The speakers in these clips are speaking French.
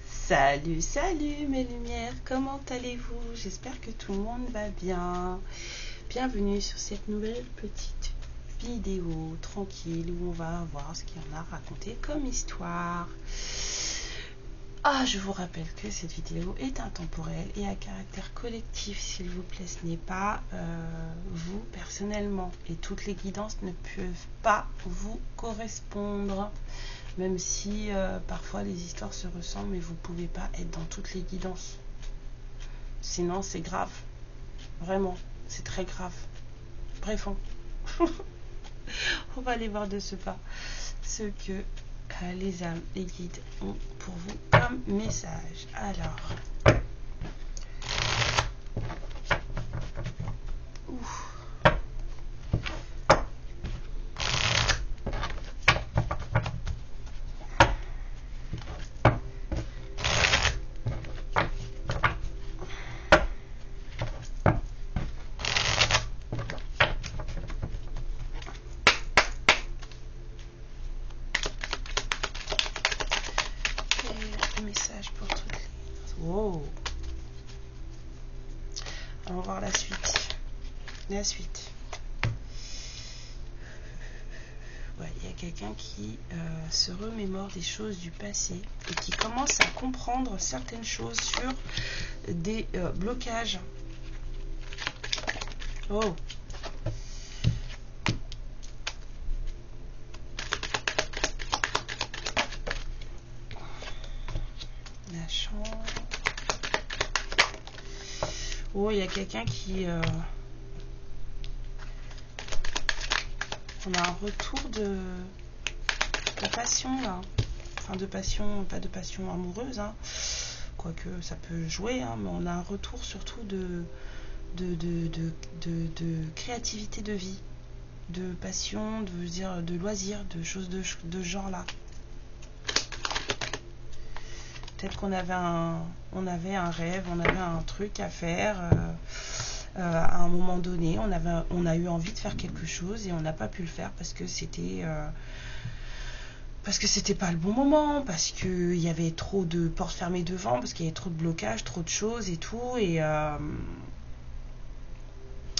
Salut, salut mes lumières, comment allez-vous? J'espère que tout le monde va bien. Bienvenue sur cette nouvelle petite vidéo tranquille où on va voir ce qu'il y en a raconté comme histoire. Je vous rappelle que cette vidéo est intemporelle et à caractère collectif, s'il vous plaît. Ce n'est pas vous personnellement et toutes les guidances ne peuvent pas vous correspondre. Même si parfois les histoires se ressemblent, mais vous ne pouvez pas être dans toutes les guidances. Sinon, c'est grave. Vraiment, c'est très grave. Bref, on va aller voir de ce pas ce que les âmes, les guides ont pour vous comme message. Alors, message pour toutes les... Oh. On va voir la suite. La suite. Ouais, il y a quelqu'un qui se remémore des choses du passé et qui commence à comprendre certaines choses sur des blocages. Oh. La chance. Oh, il y a quelqu'un qui... on a un retour de passion là. Enfin de passion, pas de passion amoureuse, hein. Quoique ça peut jouer, hein, mais on a un retour surtout de créativité de vie, de passion, de loisirs, de choses de ce genre là. Peut-être qu'on avait un rêve, on avait un truc à faire à un moment donné, on a eu envie de faire quelque chose et on n'a pas pu le faire parce que c'était pas le bon moment, parce qu'il y avait trop de portes fermées devant, parce qu'il y avait trop de blocages, trop de choses et tout, et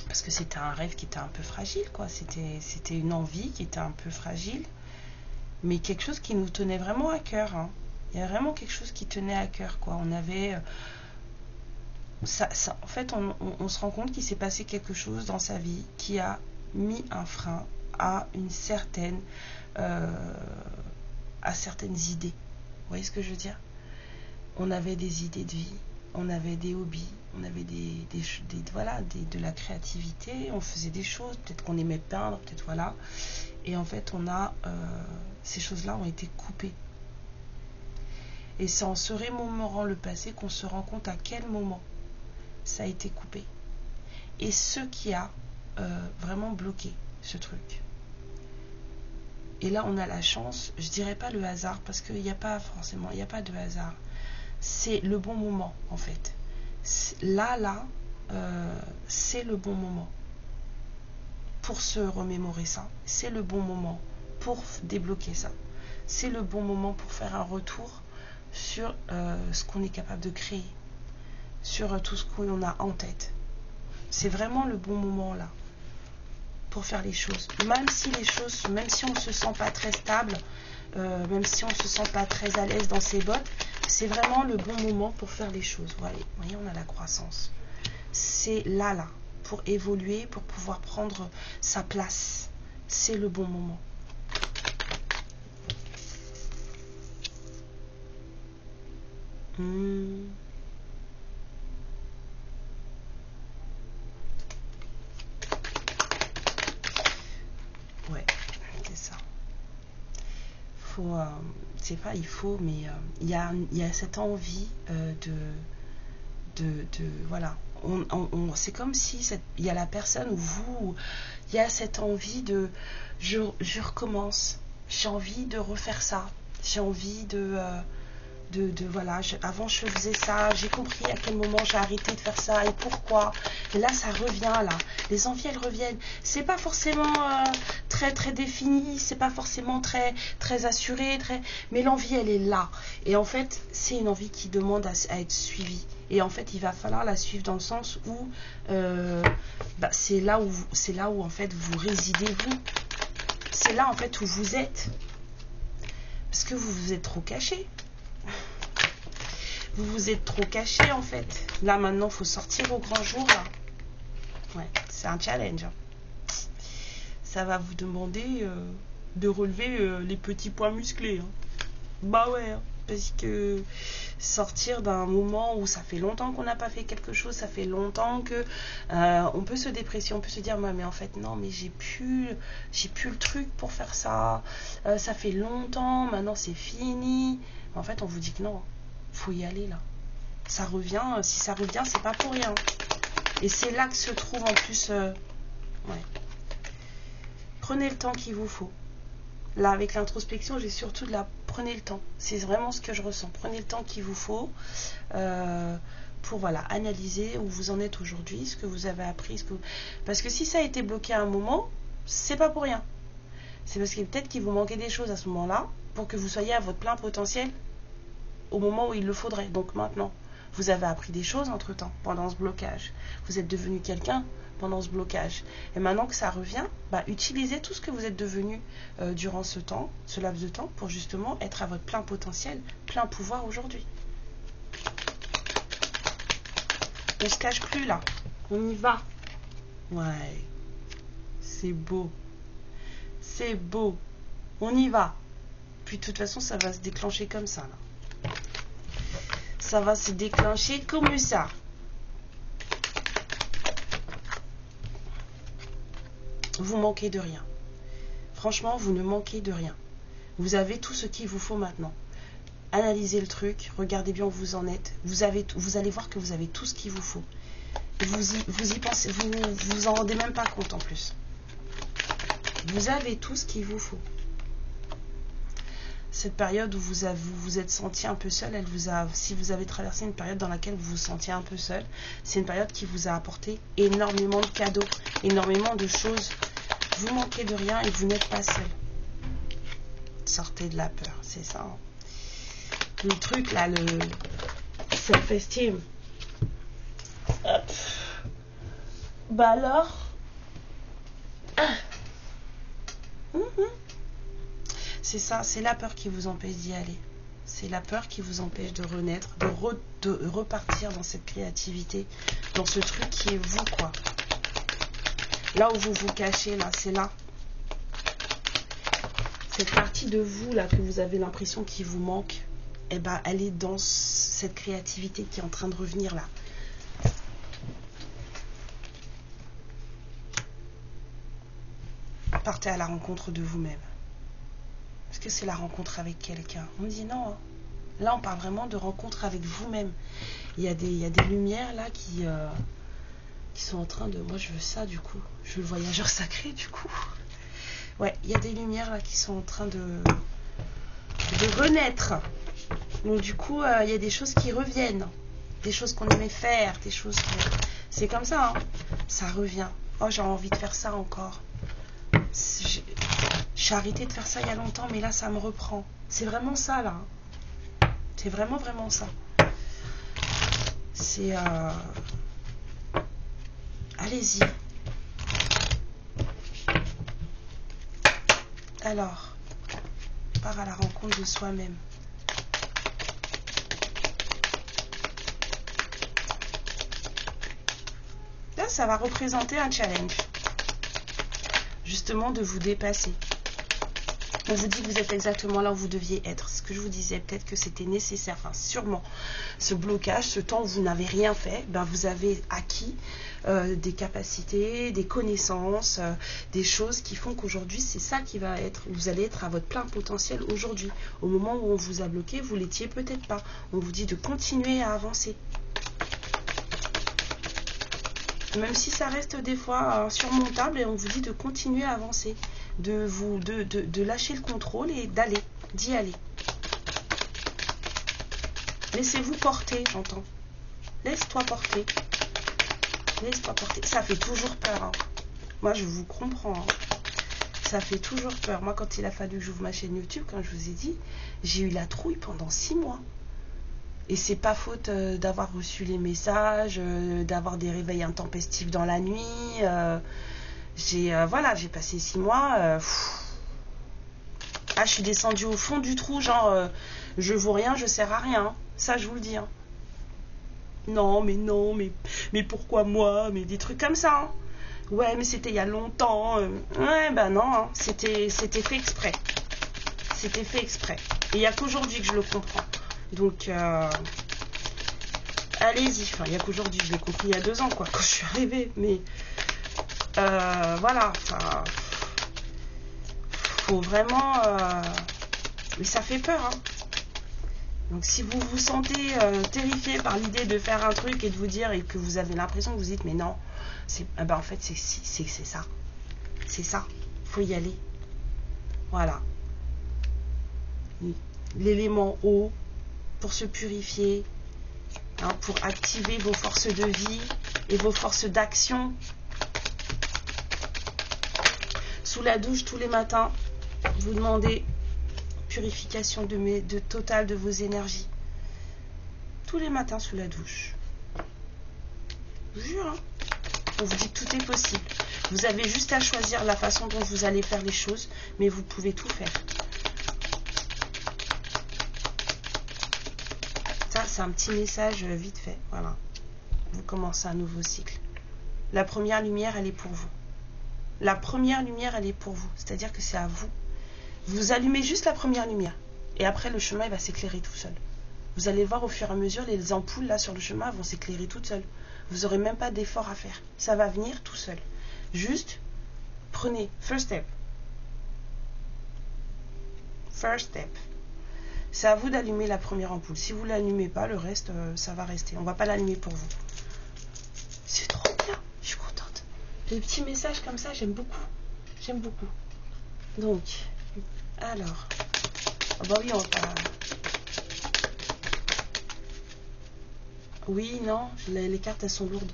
parce que c'était un rêve qui était un peu fragile, quoi. C'était une envie qui était un peu fragile, mais quelque chose qui nous tenait vraiment à cœur, hein. Il y a vraiment quelque chose qui tenait à cœur, quoi. On avait... en fait, on se rend compte qu'il s'est passé quelque chose dans sa vie qui a mis un frein à une certaine... à certaines idées. Vous voyez ce que je veux dire? On avait des idées de vie, on avait des hobbies, on avait de la créativité, on faisait des choses, peut-être qu'on aimait peindre, peut-être voilà. Et en fait, ces choses-là ont été coupées. Et c'est en se remémorant le passé qu'on se rend compte à quel moment ça a été coupé. Et ce qui a vraiment bloqué ce truc. Et là, on a la chance, je dirais pas le hasard, parce qu'il n'y a pas de hasard. C'est le bon moment, en fait. Là, c'est le bon moment pour se remémorer ça. C'est le bon moment pour débloquer ça. C'est le bon moment pour faire un retour sur ce qu'on est capable de créer, sur tout ce qu'on a en tête. C'est vraiment le bon moment, là, pour faire les choses, même si on ne se sent pas très stable, même si on ne se sent pas très à l'aise dans ses bottes, c'est vraiment le bon moment pour faire les choses. Vous voyez, on a la croissance. C'est là, pour évoluer, pour pouvoir prendre sa place. C'est le bon moment. Ouais, c'est ça. C'est pas il faut, mais il y a cette envie voilà. C'est comme si il y a la personne ou vous, il y a cette envie de je recommence, j'ai envie de refaire ça, j'ai envie de voilà, avant je faisais ça, j'ai compris à quel moment j'ai arrêté de faire ça et pourquoi. Et là, ça revient, là. Les envies, elles reviennent. C'est pas forcément très défini, c'est pas forcément très assuré, mais l'envie, elle est là. Et en fait, c'est une envie qui demande à être suivie. Et en fait, il va falloir la suivre dans le sens où c'est là où en fait vous résidez, vous. C'est là en fait où vous êtes. Parce que vous vous êtes trop caché. Vous vous êtes trop caché en fait. Là maintenant, il faut sortir au grand jour. Là. Ouais, c'est un challenge. Ça va vous demander de relever les petits points musclés. Hein. Bah ouais, hein, parce que sortir d'un moment où ça fait longtemps qu'on n'a pas fait quelque chose, ça fait longtemps que on peut se déprécier, on peut se dire mais en fait non, mais j'ai plus le truc pour faire ça. Ça fait longtemps, maintenant c'est fini. En fait, on vous dit que non. Faut y aller là. Ça revient, si ça revient, c'est pas pour rien. Et c'est là que se trouve en plus. Ouais. Prenez le temps qu'il vous faut. Là, avec l'introspection, j'ai surtout de la prenez le temps. C'est vraiment ce que je ressens. Prenez le temps qu'il vous faut pour voilà analyser où vous en êtes aujourd'hui, ce que vous avez appris, parce que si ça a été bloqué à un moment, c'est pas pour rien. C'est parce que peut-être qu'il vous manquait des choses à ce moment-là pour que vous soyez à votre plein potentiel au moment où il le faudrait. Donc maintenant, vous avez appris des choses entre-temps, pendant ce blocage. Vous êtes devenu quelqu'un pendant ce blocage. Et maintenant que ça revient, utilisez tout ce que vous êtes devenu durant ce laps de temps, pour justement être à votre plein potentiel, plein pouvoir aujourd'hui. On ne se cache plus là. On y va. Ouais. C'est beau. C'est beau. On y va. Puis de toute façon, ça va se déclencher comme ça là. Ça va se déclencher comme ça. Vous manquez de rien. Franchement, vous ne manquez de rien. Vous avez tout ce qu'il vous faut maintenant. Analysez le truc, regardez bien où vous en êtes. Vous allez voir que vous avez tout ce qu'il vous faut. Vous y pensez, vous en rendez même pas compte en plus. Vous avez tout ce qu'il vous faut. Cette période où vous vous êtes senti un peu seul, si vous avez traversé une période dans laquelle vous vous sentiez un peu seul, c'est une période qui vous a apporté énormément de cadeaux, énormément de choses. Vous manquez de rien et vous n'êtes pas seul. Sortez de la peur, c'est ça. Hein. Le truc là, le self-esteem. Bah alors c'est ça, c'est la peur qui vous empêche d'y aller. C'est la peur qui vous empêche de renaître, de repartir dans cette créativité, dans ce truc qui est vous, quoi. Là où vous vous cachez, là, c'est là. Cette partie de vous, là, que vous avez l'impression qu'il vous manque, eh ben, elle est dans cette créativité qui est en train de revenir, là. Partez à la rencontre de vous-même. Est-ce que c'est la rencontre avec quelqu'un? On me dit non. Hein. Là, on parle vraiment de rencontre avec vous-même. Il y a des lumières là qui sont en train de... Moi, je veux ça du coup. Je veux le voyageur sacré du coup. Ouais, il y a des lumières là qui sont en train de renaître. Donc du coup, il y a des choses qui reviennent. Des choses qu'on aimait faire. Des choses que... C'est comme ça. Hein. Ça revient. Oh, j'ai envie de faire ça encore. J'ai arrêté de faire ça il y a longtemps, mais là, ça me reprend. C'est vraiment ça, là. C'est vraiment ça. C'est... Allez-y. Alors, part à la rencontre de soi-même. Là, ça va représenter un challenge. Justement, de vous dépasser. On vous dit que vous êtes exactement là où vous deviez être. Ce que je vous disais, peut-être que c'était nécessaire, enfin sûrement, ce blocage, ce temps où vous n'avez rien fait, vous avez acquis des capacités, des connaissances, des choses qui font qu'aujourd'hui, c'est ça qui va être, vous allez être à votre plein potentiel aujourd'hui. Au moment où on vous a bloqué, vous l'étiez peut-être pas. On vous dit de continuer à avancer. Même si ça reste des fois insurmontable, et on vous dit de continuer à avancer, de lâcher le contrôle et d'y aller. Laissez-vous porter, j'entends. Laisse-toi porter. Laisse-toi porter. Ça fait toujours peur. Hein. Moi, je vous comprends. Hein. Ça fait toujours peur. Moi, quand il a fallu que j'ouvre ma chaîne YouTube, comme je vous ai dit, j'ai eu la trouille pendant 6 mois. Et c'est pas faute d'avoir reçu les messages, d'avoir des réveils intempestifs dans la nuit. Voilà, j'ai passé 6 mois. Je suis descendue au fond du trou, genre, je vaux rien, je sers à rien. Ça, je vous le dis. Hein. Non, mais pourquoi moi? Mais des trucs comme ça. Hein. Ouais, mais c'était il y a longtemps. Ouais, ben non, hein. C'était fait exprès. C'était fait exprès. Et il n'y a qu'aujourd'hui que je le comprends. Donc, allez-y. Enfin, il n'y a qu'aujourd'hui, je l'ai compris il y a 2 ans, quoi, quand je suis arrivée. Mais, voilà. Enfin, faut vraiment... mais ça fait peur, hein. Donc, si vous vous sentez terrifié par l'idée de faire un truc et de vous dire, et que vous avez l'impression que vous dites, mais non, en fait, c'est ça. C'est ça. Faut y aller. Voilà. L'élément eau, pour se purifier, hein, pour activer vos forces de vie et vos forces d'action. Sous la douche tous les matins, vous demandez purification totale de vos énergies. Tous les matins sous la douche. Je vous jure, hein. On vous dit que tout est possible. Vous avez juste à choisir la façon dont vous allez faire les choses, mais vous pouvez tout faire. Ça, c'est un petit message vite fait. Voilà. Vous commencez un nouveau cycle. La première lumière, elle est pour vous. La première lumière, elle est pour vous. C'est-à-dire que c'est à vous. Vous allumez juste la première lumière. Et après, le chemin, il va s'éclairer tout seul. Vous allez voir au fur et à mesure, les ampoules là sur le chemin vont s'éclairer toutes seules. Vous n'aurez même pas d'effort à faire. Ça va venir tout seul. Juste, prenez. First step. First step. C'est à vous d'allumer la première ampoule. Si vous ne l'allumez pas, le reste, ça va rester. On ne va pas l'allumer pour vous. C'est trop bien. Je suis contente. Les petits messages comme ça, j'aime beaucoup. J'aime beaucoup. Donc, alors. Oh bah oui, on va pas... Oui, non. Les cartes, elles sont lourdes.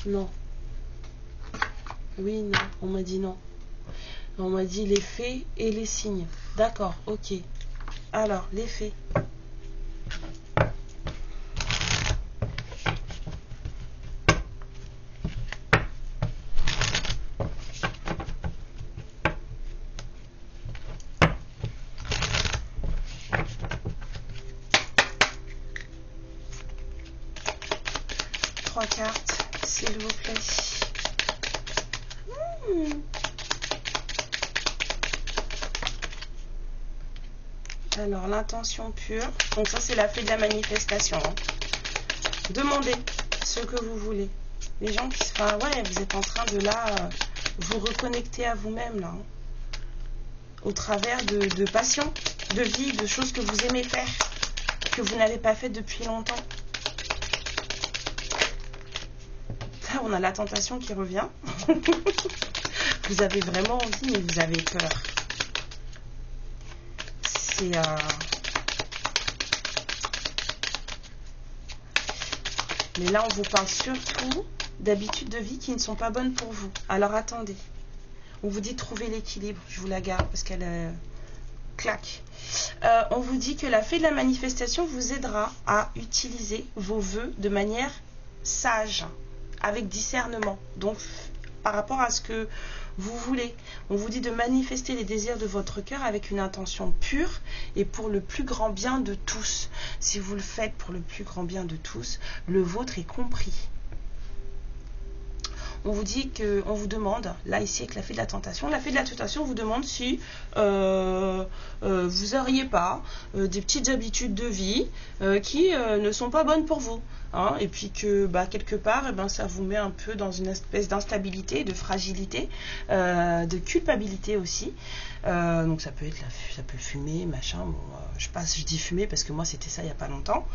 Non. Oui, non. On m'a dit non. On m'a dit les faits et les signes. D'accord, ok. Alors, les faits. Trois cartes, s'il vous plaît. Alors, l'intention pure. Donc ça, c'est la fée de la manifestation. Hein. Demandez ce que vous voulez. Les gens qui... Enfin, ouais, vous êtes en train de là... vous reconnecter à vous-même, là. Hein. Au travers de passion, de vie, de choses que vous aimez faire, que vous n'avez pas fait depuis longtemps. Là, on a la tentation qui revient. Vous avez vraiment envie, mais vous avez peur. Mais là, on vous parle surtout d'habitudes de vie qui ne sont pas bonnes pour vous. Alors, attendez. On vous dit de trouver l'équilibre. Je vous la garde parce qu'elle claque. On vous dit que la fée de la manifestation vous aidera à utiliser vos vœux de manière sage, avec discernement. Donc, par rapport à ce que vous voulez. On vous dit de manifester les désirs de votre cœur avec une intention pure et pour le plus grand bien de tous. Si vous le faites pour le plus grand bien de tous, le vôtre est compris. On vous dit que, on vous demande, là ici avec la fée de la tentation vous demande si vous n'auriez pas des petites habitudes de vie qui ne sont pas bonnes pour vous. Hein, et puis que quelque part ça vous met un peu dans une espèce d'instabilité, de fragilité, de culpabilité aussi. Donc ça peut être ça peut fumer, machin. Bon, je dis fumer parce que moi c'était ça il n'y a pas longtemps.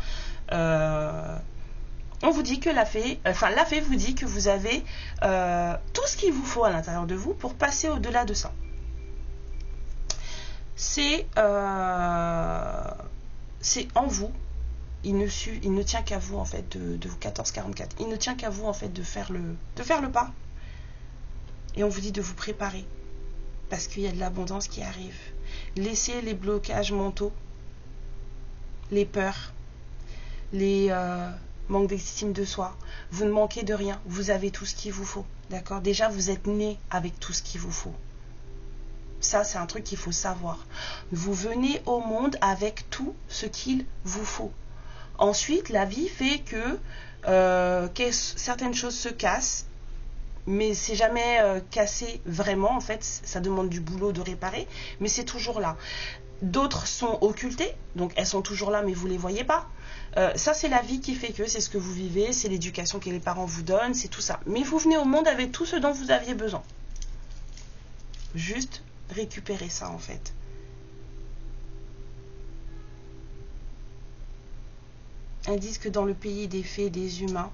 On vous dit que la fée vous dit que vous avez tout ce qu'il vous faut à l'intérieur de vous pour passer au-delà de ça. C'est en vous. il ne tient qu'à vous en fait de 1444. Il ne tient qu'à vous en fait de faire le pas. Et on vous dit de vous préparer parce qu'il y a de l'abondance qui arrive. Laissez les blocages mentaux, les peurs, les manques d'estime de soi. Vous ne manquez de rien. Vous avez tout ce qu'il vous faut. D'accord? Déjà, vous êtes né avec tout ce qu'il vous faut. Ça, c'est un truc qu'il faut savoir. Vous venez au monde avec tout ce qu'il vous faut. Ensuite, la vie fait que certaines choses se cassent, mais c'est jamais cassé vraiment. En fait, ça demande du boulot de réparer, mais c'est toujours là. D'autres sont occultées, donc elles sont toujours là, mais vous les voyez pas. Ça, c'est la vie qui fait que c'est ce que vous vivez, c'est l'éducation que les parents vous donnent, c'est tout ça. Mais vous venez au monde avec tout ce dont vous aviez besoin. Juste récupérer ça, en fait. Elles disent que dans le pays des fées et des humains,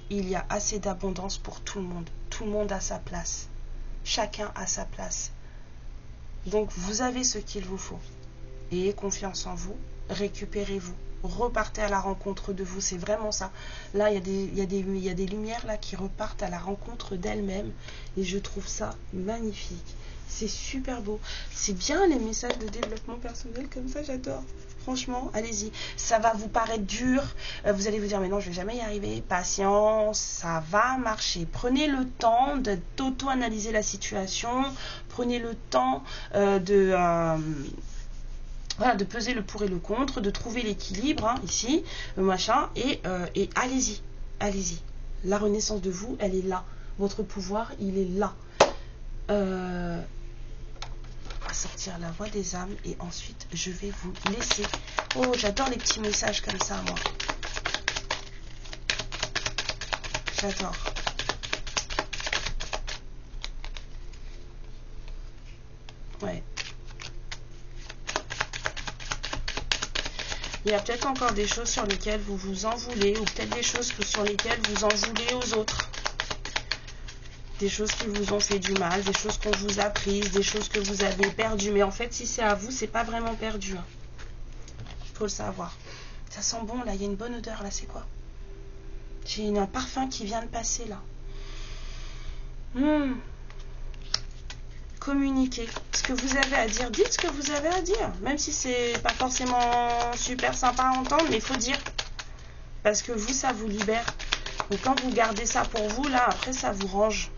il y a assez d'abondance pour tout le monde. Tout le monde a sa place. Chacun a sa place. Donc, vous avez ce qu'il vous faut. Ayez confiance en vous. Récupérez-vous. Repartez à la rencontre de vous. C'est vraiment ça. Là, il y a des lumières là qui repartent à la rencontre d'elles-mêmes. Et je trouve ça magnifique. C'est super beau. C'est bien les messages de développement personnel comme ça, j'adore. Franchement, allez-y. Ça va vous paraître dur. Vous allez vous dire, mais non, je ne vais jamais y arriver. Patience, ça va marcher. Prenez le temps d'auto-analyser la situation. Prenez le temps de peser le pour et le contre, de trouver l'équilibre, hein, ici, machin, et allez-y. Allez-y. La renaissance de vous, elle est là. Votre pouvoir, il est là. À sortir la voix des âmes et ensuite je vais vous laisser. Oh, j'adore les petits messages comme ça, moi. J'adore. Ouais. Il y a peut-être encore des choses sur lesquelles vous vous en voulez, ou peut-être des choses sur lesquelles vous en voulez aux autres. Des choses qui vous ont fait du mal, des choses qu'on vous a prises, des choses que vous avez perdues. Mais en fait, si c'est à vous, c'est pas vraiment perdu. Faut le savoir. Ça sent bon, là. Il y a une bonne odeur, là. C'est quoi? J'ai un parfum qui vient de passer, là. Communiquez. Ce que vous avez à dire, dites ce que vous avez à dire. Même si c'est pas forcément super sympa à entendre, mais il faut dire. Parce que vous, ça vous libère. Donc quand vous gardez ça pour vous, là, après, ça vous range.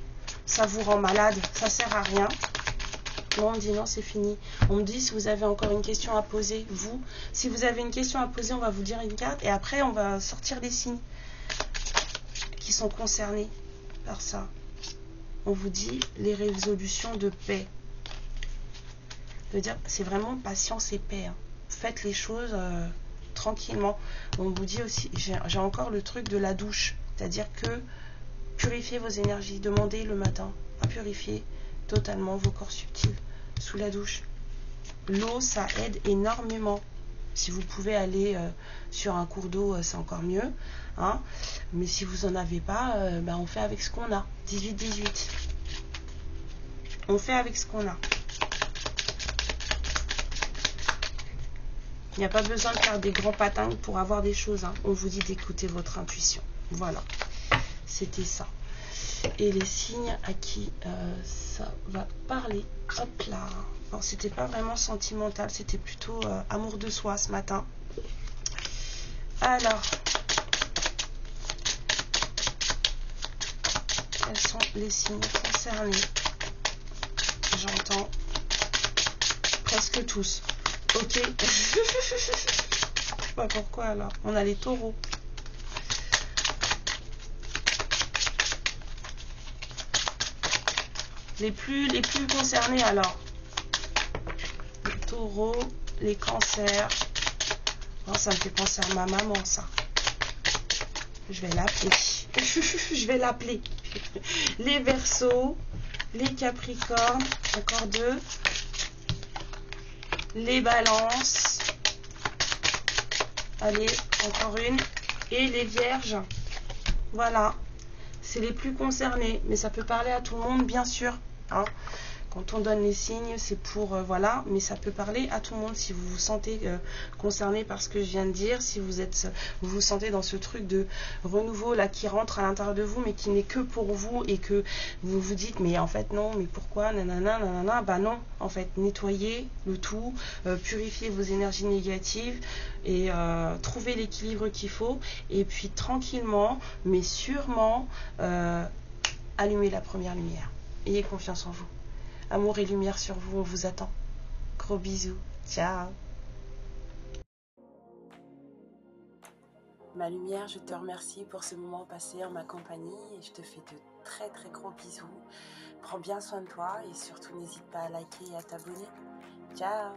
Ça vous rend malade, ça sert à rien. Non, on me dit non, c'est fini. On me dit si vous avez encore une question à poser, vous. Si vous avez une question à poser, on va vous dire une carte et après on va sortir des signes qui sont concernés par ça. On vous dit les résolutions de paix. Je veux dire, c'est vraiment patience et paix. Hein. Faites les choses tranquillement. On vous dit aussi, j'ai encore le truc de la douche, c'est-à-dire que purifiez vos énergies, demandez le matin à purifier totalement vos corps subtils sous la douche. L'eau, ça aide énormément. Si vous pouvez aller sur un cours d'eau, c'est encore mieux. Hein. Mais si vous n'en avez pas, on fait avec ce qu'on a. 18-18. On fait avec ce qu'on a. Il n'y a pas besoin de faire des grands patins pour avoir des choses. Hein. On vous dit d'écouter votre intuition. Voilà. C'était ça. Et les signes à qui ça va parler. Hop là. Alors, c'était pas vraiment sentimental, c'était plutôt amour de soi ce matin. Alors, quels sont les signes concernés? J'entends presque tous. Ok. Je sais pas pourquoi alors. On a les taureaux. Les plus concernés alors. Les taureaux, les cancers. Oh, ça me fait penser à ma maman, ça. Je vais l'appeler. Je vais l'appeler. Les Verseaux, les Capricornes, encore 2. Les Balances. Allez, encore une. Et les Vierges. Voilà. C'est les plus concernés. Mais ça peut parler à tout le monde, bien sûr. Hein. Quand on donne les signes, c'est pour, voilà, mais ça peut parler à tout le monde si vous vous sentez concerné par ce que je viens de dire, si vous vous sentez dans ce truc de renouveau là qui rentre à l'intérieur de vous, mais qui n'est que pour vous et que vous vous dites, mais en fait non, mais pourquoi, nanana, nanana, bah non, en fait, nettoyez le tout, purifiez vos énergies négatives et trouvez l'équilibre qu'il faut, et puis tranquillement, mais sûrement, allumez la première lumière. Ayez confiance en vous. Amour et lumière sur vous, on vous attend. Gros bisous. Ciao. Ma lumière, je te remercie pour ce moment passé en ma compagnie et je te fais de très très gros bisous. Prends bien soin de toi et surtout n'hésite pas à liker et à t'abonner. Ciao.